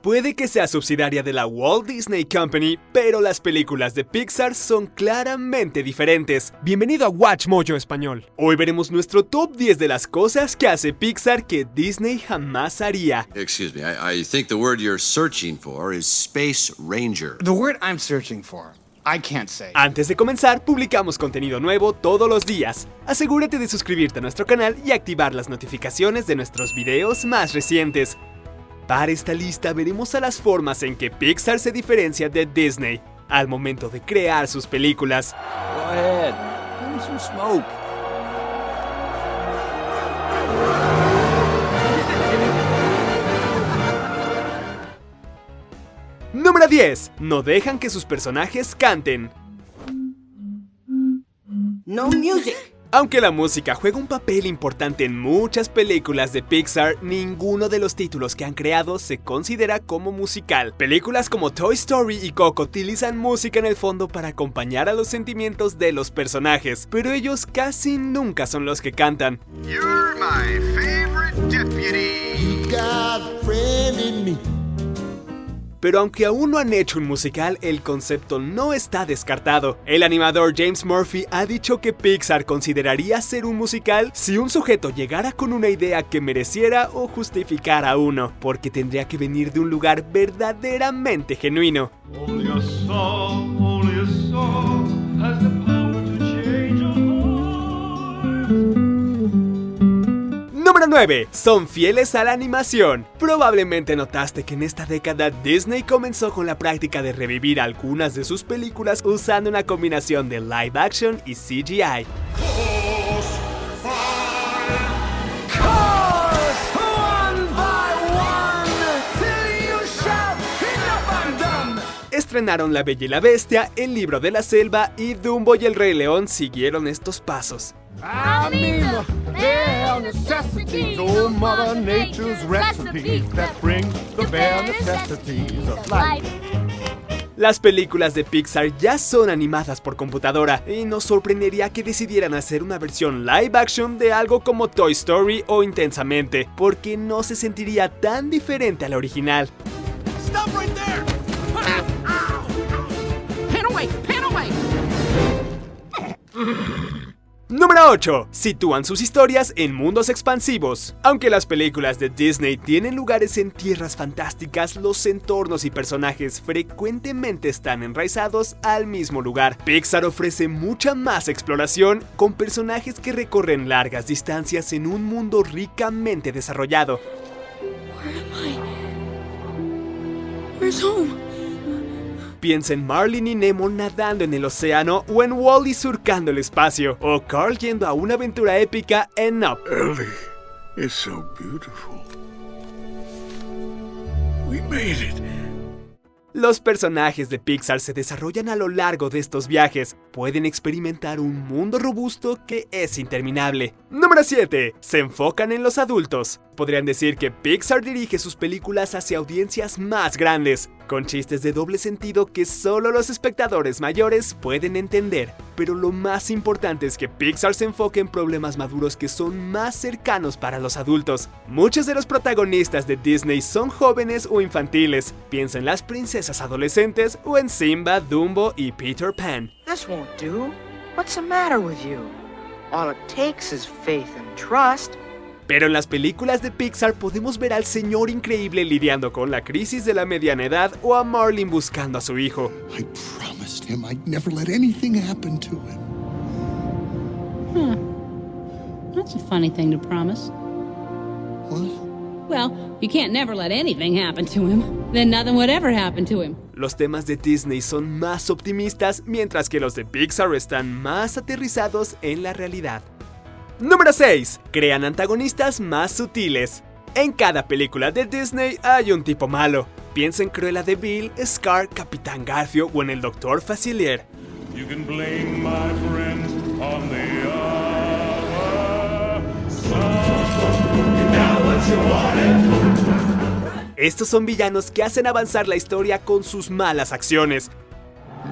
Puede que sea subsidiaria de la Walt Disney Company, pero las películas de Pixar son claramente diferentes. Bienvenido a Watch Mojo Español. Hoy veremos nuestro top 10 de las cosas que hace Pixar que Disney jamás haría. Excuse me, I think the word you're searching for is Space Ranger. The word I'm searching for, I can't say. Antes de comenzar, publicamos contenido nuevo todos los días. Asegúrate de suscribirte a nuestro canal y activar las notificaciones de nuestros videos más recientes. Para esta lista veremos a las formas en que Pixar se diferencia de Disney al momento de crear sus películas. Go ahead, give me some smoke. Número 10. No dejan que sus personajes canten. No music. Aunque la música juega un papel importante en muchas películas de Pixar, ninguno de los títulos que han creado se considera como musical. Películas como Toy Story y Coco utilizan música en el fondo para acompañar a los sentimientos de los personajes, pero ellos casi nunca son los que cantan. You're my favorite deputy. You got a friend in me. Pero aunque aún no han hecho un musical, el concepto no está descartado. El animador James Murphy ha dicho que Pixar consideraría hacer un musical si un sujeto llegara con una idea que mereciera o justificara uno, porque tendría que venir de un lugar verdaderamente genuino. Only a song has the power to change a heart. Número 9. Son fieles a la animación. Probablemente notaste que en esta década Disney comenzó con la práctica de revivir algunas de sus películas usando una combinación de live action y CGI. Estrenaron La Bella y la Bestia, El Libro de la Selva y Dumbo y El Rey León siguieron estos pasos. I mean the bare necessities, oh Mother Nature's recipes that bring the bare necessities of life. Las películas de Pixar ya son animadas por computadora y nos sorprendería que decidieran hacer una versión live action de algo como Toy Story o Intensamente, porque no se sentiría tan diferente a la original. Stop right there! Pan away, pan away. Número 8. Sitúan sus historias en mundos expansivos. Aunque las películas de Disney tienen lugares en tierras fantásticas, los entornos y personajes frecuentemente están enraizados al mismo lugar. Pixar ofrece mucha más exploración con personajes que recorren largas distancias en un mundo ricamente desarrollado. Where am I? Where's home? Piensa en Marlin y Nemo nadando en el océano o en Wall-E surcando el espacio o Carl yendo a una aventura épica en Up. Ellie is so beautiful. We made it. Los personajes de Pixar se desarrollan a lo largo de estos viajes. Pueden experimentar un mundo robusto que es interminable. Número 7. Se enfocan en los adultos. Podrían decir que Pixar dirige sus películas hacia audiencias más grandes, con chistes de doble sentido que solo los espectadores mayores pueden entender. Pero lo más importante es que Pixar se enfoque en problemas maduros que son más cercanos para los adultos. Muchos de los protagonistas de Disney son jóvenes o infantiles. Piensa en las princesas adolescentes o en Simba, Dumbo y Peter Pan. This won't do. What's the matter with you? All it takes is faith and trust. Pero en las películas de Pixar podemos ver al señor increíble lidiando con la crisis de la mediana edad o a Marlin buscando a su hijo. I promised him I'd never let anything happen to him. That's a funny thing to promise. What? Well, you can't never let anything happen to him. Then nothing would ever happen to him. Los temas de Disney son más optimistas, mientras que los de Pixar están más aterrizados en la realidad. Número 6. Crean antagonistas más sutiles. En cada película de Disney hay un tipo malo. Piensa en Cruella de Vil, Scar, Capitán Garfio o en el Dr. Facilier. You can blame my friends on the other side. Now what you wanted? Estos son villanos que hacen avanzar la historia con sus malas acciones.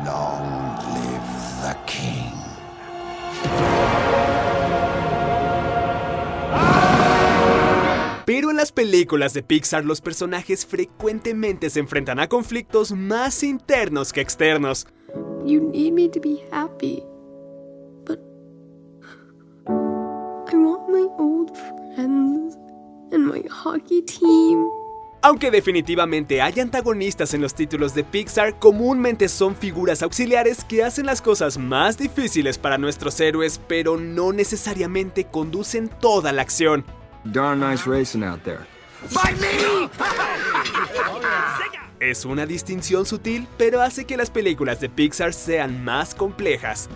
Long live the king. Pero en las películas de Pixar los personajes frecuentemente se enfrentan a conflictos más internos que externos. You need me to be happy, but I want my old friends and my hockey team. Aunque definitivamente hay antagonistas en los títulos de Pixar, comúnmente son figuras auxiliares que hacen las cosas más difíciles para nuestros héroes, pero no necesariamente conducen toda la acción. Darn nice racing out there. By me! Es una distinción sutil, pero hace que las películas de Pixar sean más complejas.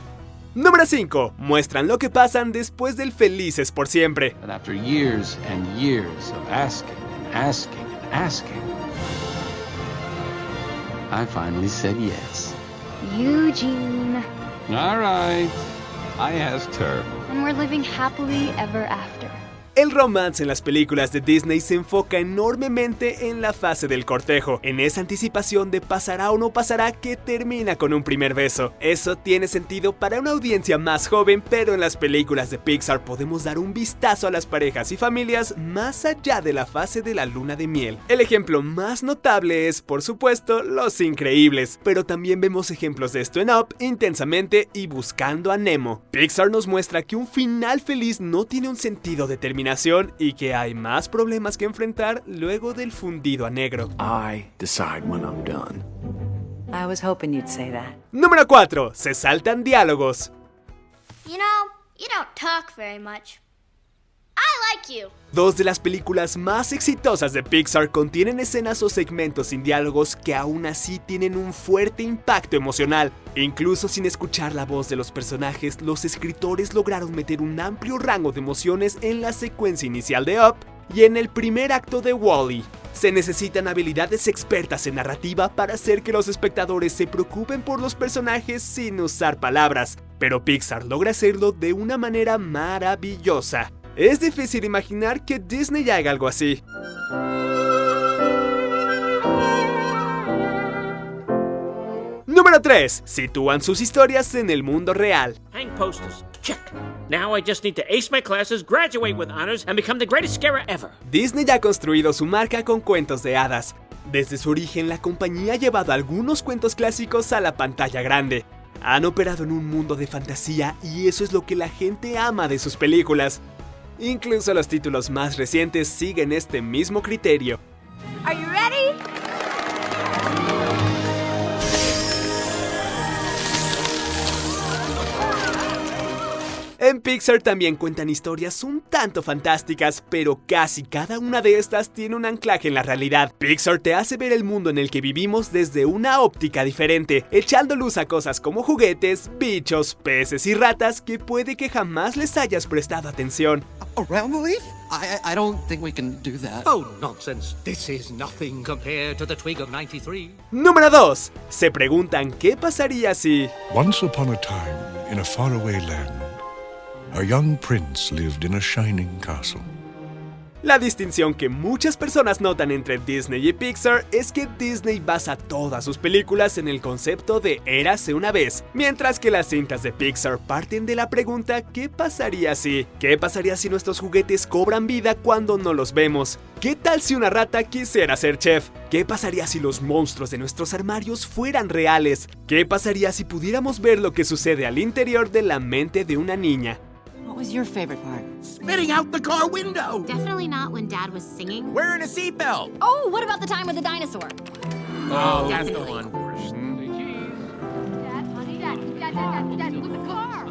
Número 5. Muestran lo que pasan después del Felices por Siempre. But after years and years of asking and asking and asking, I finally said yes. Eugene. All right. I asked her. And we're living happily ever after. El romance en las películas de Disney se enfoca enormemente en la fase del cortejo, en esa anticipación de pasará o no pasará que termina con un primer beso. Eso tiene sentido para una audiencia más joven, pero en las películas de Pixar podemos dar un vistazo a las parejas y familias más allá de la fase de la luna de miel. El ejemplo más notable es, por supuesto, Los Increíbles, pero también vemos ejemplos de esto en Up, Intensamente y Buscando a Nemo. Pixar nos muestra que un final feliz no tiene un sentido determinado y que hay más problemas que enfrentar luego del fundido a negro. I decide when I'm done. I was hoping you'd say that. Número 4. Se saltan diálogos. You know, you don't talk very much. I like you. Dos de las películas más exitosas de Pixar contienen escenas o segmentos sin diálogos que aún así tienen un fuerte impacto emocional. Incluso sin escuchar la voz de los personajes, los escritores lograron meter un amplio rango de emociones en la secuencia inicial de Up y en el primer acto de Wall-E. Se necesitan habilidades expertas en narrativa para hacer que los espectadores se preocupen por los personajes sin usar palabras, pero Pixar logra hacerlo de una manera maravillosa. Es difícil imaginar que Disney haga algo así. Número 3. Sitúan sus historias en el mundo real. Hang posters. Check. Now I just need to ace my classes, graduate with honors, and become the greatest scarer ever. Disney ha construido su marca con cuentos de hadas. Desde su origen, la compañía ha llevado algunos cuentos clásicos a la pantalla grande. Han operado en un mundo de fantasía y eso es lo que la gente ama de sus películas. Incluso los títulos más recientes siguen este mismo criterio. Are you ready? En Pixar también cuentan historias un tanto fantásticas, pero casi cada una de estas tiene un anclaje en la realidad. Pixar te hace ver el mundo en el que vivimos desde una óptica diferente, echando luz a cosas como juguetes, bichos, peces y ratas que puede que jamás les hayas prestado atención. A realm belief? I don't think we can do that. Oh, nonsense. This is nothing compared to the twig of 93. Número 2. Se preguntan qué pasaría si... Once upon a time, in a faraway land, a young prince lived in a shining castle. La distinción que muchas personas notan entre Disney y Pixar es que Disney basa todas sus películas en el concepto de érase una vez, mientras que las cintas de Pixar parten de la pregunta ¿qué pasaría si? ¿Qué pasaría si nuestros juguetes cobran vida cuando no los vemos? ¿Qué tal si una rata quisiera ser chef? ¿Qué pasaría si los monstruos de nuestros armarios fueran reales? ¿Qué pasaría si pudiéramos ver lo que sucede al interior de la mente de una niña? What was your favorite part? Spitting out the car window. Definitely not when Dad was singing. Wearing a seatbelt. Oh, what about the time with the dinosaur? Oh, that's the one. Dad, look at the car.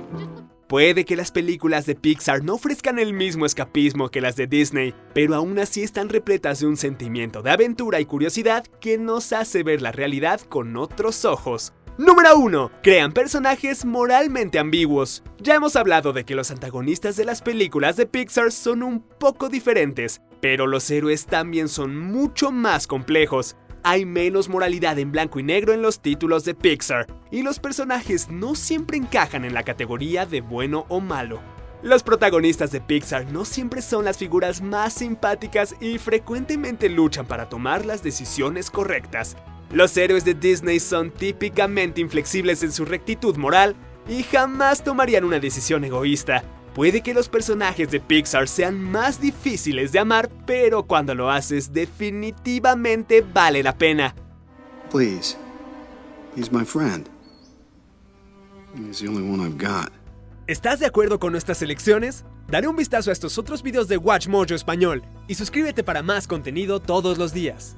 Puede que las películas de Pixar no ofrezcan el mismo escapismo que las de Disney, pero aún así están repletas de un sentimiento de aventura y curiosidad que nos hace ver la realidad con otros ojos. Número 1. Crean personajes moralmente ambiguos. Ya hemos hablado de que los antagonistas de las películas de Pixar son un poco diferentes, pero los héroes también son mucho más complejos. Hay menos moralidad en blanco y negro en los títulos de Pixar, y los personajes no siempre encajan en la categoría de bueno o malo. Los protagonistas de Pixar no siempre son las figuras más simpáticas y frecuentemente luchan para tomar las decisiones correctas. Los héroes de Disney son típicamente inflexibles en su rectitud moral y jamás tomarían una decisión egoísta. Puede que los personajes de Pixar sean más difíciles de amar, pero cuando lo haces definitivamente vale la pena. Please. He's my friend. He's the only one I've got. ¿Estás de acuerdo con nuestras selecciones? Dale un vistazo a estos otros videos de Watch Mojo Español y suscríbete para más contenido todos los días.